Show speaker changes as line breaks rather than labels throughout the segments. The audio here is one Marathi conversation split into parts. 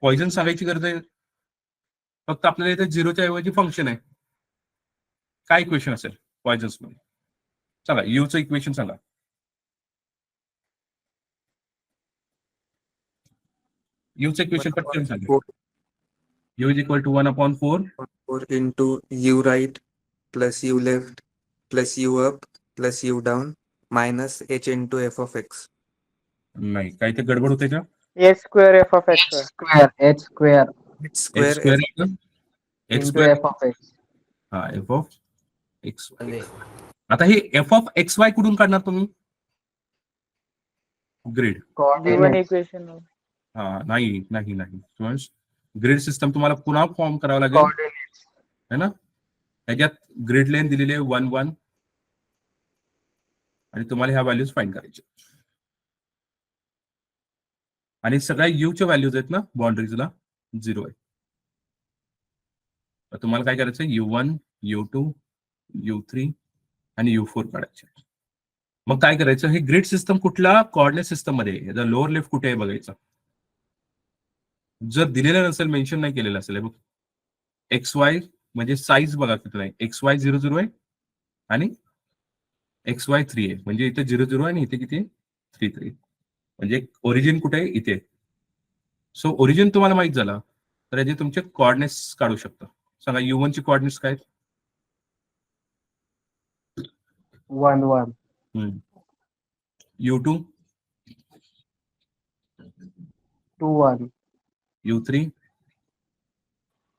पॉइझन सांगायची गरज आहे? फक्त आपल्याला इथे झिरोच्या ऐवजी फंक्शन आहे. काय इक्वेशन असेल पॉइझन्स मध्ये? सांगा, यूचं इक्वेशन सांगा. यूचं इक्वेशन पटकन सांगा. U is equal to 1/4
into u right plus u left plus u up plus u down minus h into f of x.
नाही, काही ते गडबड होते का?
h square f of x
square h square
H square
square
f
h
into
square
f of x.
हा f of x. आता हे f of xy कुठून काढणार तुम्ही? ग्रिड.
given
Coordinates.
equation.
हा नाही नाही नाही, ग्रिड सिस्टम तुम्हाला पुन्हा फॉर्म करावं लागेल,
Coordinates.
है ना. त्याच्यात ग्रिड लेन दिलेली आहे 1 1 आणि तुम्हाला ह्या व्हॅल्यूज फाइंड करायचे. आणि सगळ्या यूच्या व्हॅल्यूज आहेत ना बाउंड्रीजला 0 आहे. तर तुम्हाला काय करायचं? u1 u2 u3 आणि u4 काढायचे. मग काय करायचं? हे ग्रिड सिस्टम कुठल्या कोऑर्डिनेट सिस्टम मध्ये आहे? लोअर लेफ्ट कुठे आहे बघायचं. जर दिलेलं नसेल, मेन्शन नाही केलेलं असेल, बघ एक्स वाय म्हणजे साईज बघा किती आहे. एक्स वाय 0 0 आहे आणि एक्स वाय 3 आहे, म्हणजे इथे 0 0 आहे आणि इथे किती आहे? 3 3. म्हणजे ओरिजिन कुठे आहे? इथे. सो ओरिजिन तुम्हाला माहित झाला तर याचे तुमचे कोऑर्डिनेट्स काढू शकता. सांगा, u1 चे कोऑर्डिनेट्स काय आहेत?
1 1
u2
2 1
u3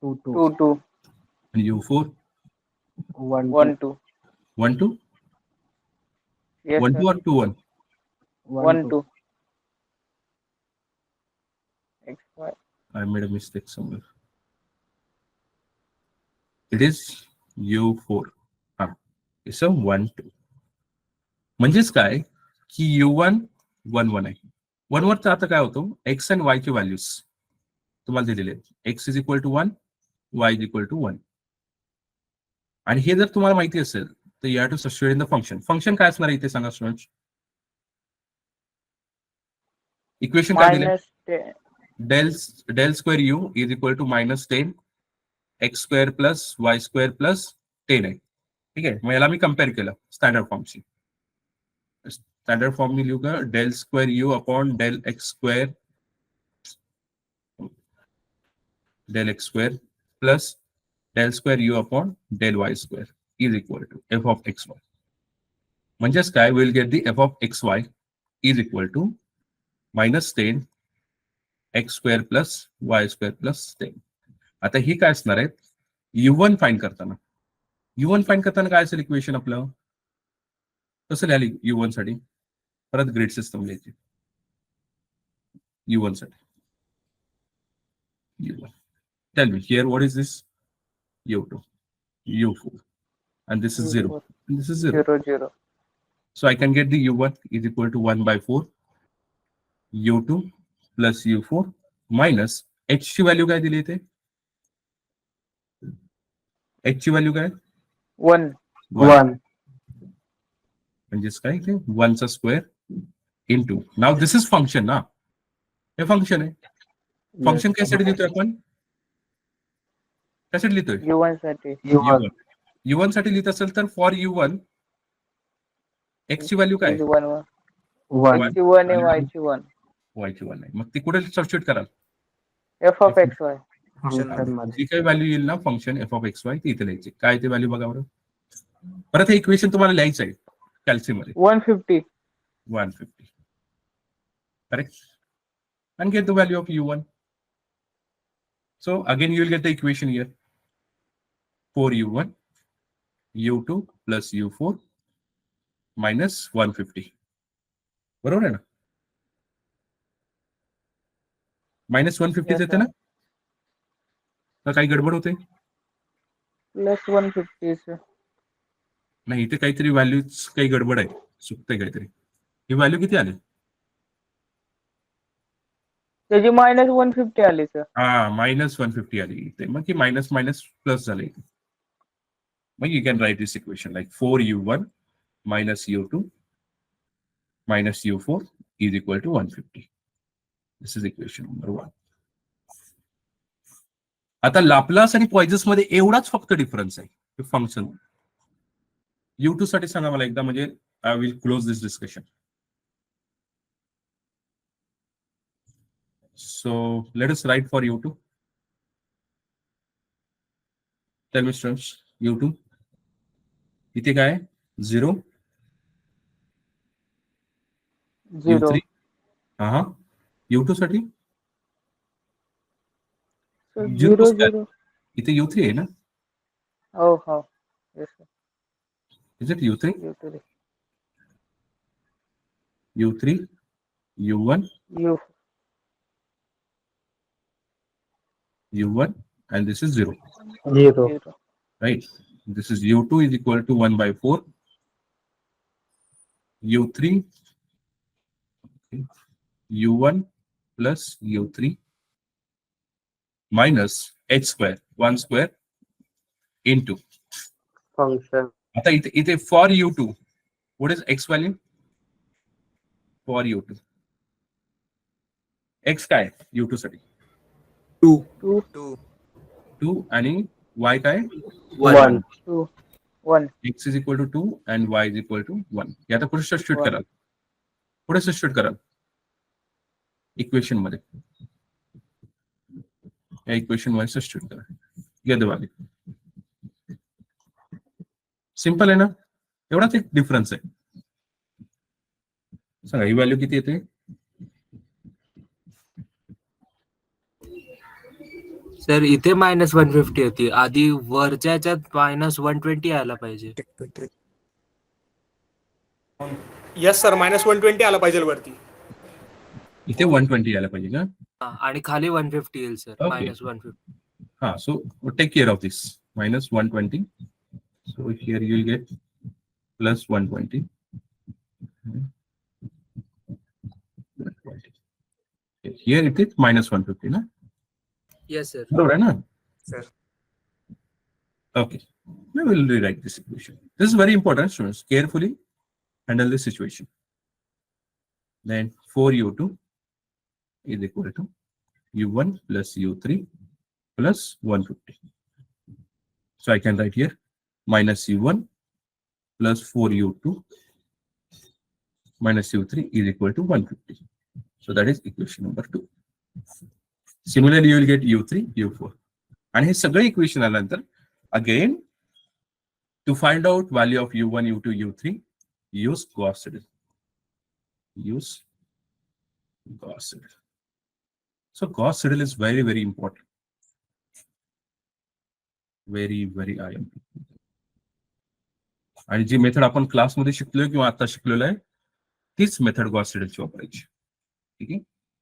2 2
2 2
आणि u4
1
1 2.
1 2
Yes
1
sir.
2 or 2 1?
1 2. x y.
I made a mistake somewhere. It is u4. हा, it's a 1 2. म्हणजेच काय की u1 1 1 आहे. 1 वर आता काय होतो? x आणि y ची व्हॅल्यूज तुम्हाला दिलेले आहेत. x is equal to 1, y is equal to 1. आणि हे जर तुम्हाला माहिती असेल तर you have to substitute in the function. Function काय असणार आहे इथे सांगा स्टुडंट्स? इक्वेशन काय दिले?
Minus 10.
del square u is equal to -10 x square plus y square plus 10 आहे. ठीक आहे, मग याला मी कम्पेअर केलं स्टँडर्ड फॉर्मशी. स्टँडर्ड फॉर्म मी लिहू का? del square u upon del x square plus del square u upon del y square is equal to f of xy. म्हणजेच काय? Will get the f of xy is equal to -10 x square plus y square plus 10. आता ही काय असणार आहे? u1 फाइंड करताना काय असेल इक्वेशन आपलं? कसं लिहाली u1 साठी? परत ग्रिड सिस्टम लिहायची u1 साठी. u1, tell me here what is this? u2, u4, and this is 0 and this is 0.
0 0.
So I can get the u1 is equal to 1/4 u2 plus u4 minus h ची व्हॅल्यू काय दिली इथे? h ची व्हॅल्यू काय?
1.
1
म्हणजेच काय? इथे 1 चा square into. Now this is function ना, हे फंक्शन आहे. फंक्शन कशासाठी लिहितोय आपण? कशासाठी लिहितोय?
u1 साठी.
u1
u1 साठी लिहित असेल तर फॉर u1 x ची व्हॅल्यू काय?
is 1 1.
1
x ची 1 आहे, y ची 1.
y ची 1 आहे. मग ती कुठे सबस्टिट्यूट कराल?
f of x y.
Function मध्ये
जी काही व्हॅल्यू येईल ना फंक्शन f of xy ती इथे लिहायची. काय ते व्हॅल्यू बघा बरं. परत हे इक्वेशन तुम्हाला लिहायचं आहे कॅल्सी मध्ये.
150.
150. Correct? And get the value of u1. So again you will get the equation here. 4u1 u2 plus u4 minus 150. बरोबर आहे ना? -150 येते ना? तर काही गडबड होते?
Plus 150 sir.
नाही, इथे काहीतरी व्हॅल्यूज काही गडबड आहे, चुकते काहीतरी. ही व्हॅल्यू किती आली?
त्याची -150 आली सर.
हा, -150 आली इथे. मग की मायनस मायनस प्लस झालं इथे. मग you can write this equation like 4u1 minus u2 minus u4 is equal to 150. This is equation number 1. आता लाप्लास आणि पॉइजन्स मध्ये एवढाच फक्त डिफरन्स आहे फंक्शन. U2 साठी सांगा मला एकदा, म्हणजे I will close this discussion. So let us write for U2. Tell me students, U2. इथे काय 0
झिरो.
U3. हा U2 साठी
झिरो
U2 काय?
झिरो.
इथे U3 आहे ना.
हो हो. Yes sir.
Is it U3?
U3.
U3, U1,
U.
U1, and this is 0,
0.
Zero.
right? This is U2 is equal to 1 by 4. U3, okay, U1 plus U3 minus H square, 1 square into.
Function.
आता इथे for U2, what is X value? For U2. X काय U2 साठी?
2.
2.
2.
2 आणि Y काय?
1.
2. 1.
X is equal to 2 and Y is equal to 1. हे आता पुढे सबस्टिट्यूट
One.
कराल. पुढे सबस्टिट्यूट कराल इक्वेशन मध्ये. या इक्वेशन मध्ये सबस्टिट्यूट करा. या वाले. सिंपल आहे ना. एवढाच एक डिफरन्स आहे. सांगा ही व्हॅल्यू किती येते?
सर इथे -150 होती, आधी वरच्या ह्याच्यात -120 यायला पाहिजे.
येस सर, -120 आला पाहिजे वरती.
इथे 120 यायला पाहिजे का?
हा, आणि खाली 150 येईल सर.
Okay.
-150.
हा, so take care of this. -120. So here you will get +120. 120. Here it is -150 ना.
Yes sir.
बरोबर आहे ना?
Sir.
Okay. We will rewrite this equation. This is very important, students. Carefully handle this situation. Then 4U2 is equal to U1 plus U3 plus 150. So I can write here minus U1 plus 4U2 minus U3 is equal to 150. So that is equation number 2. Similarly, you will get U3, U4. And हे सगळे इक्वेशन आल्यानंतर again to find out value of U1, U2, U3, use Gauss seidel. Use Gauss seidel. So Gauss seidel is very, very important. Very, very important. आणि जी मेथड आपण क्लासमध्ये शिकलोय किंवा आता शिकलेलो आहे तीच मेथड गॉस सेडलची वापरायची. ठीक आहे.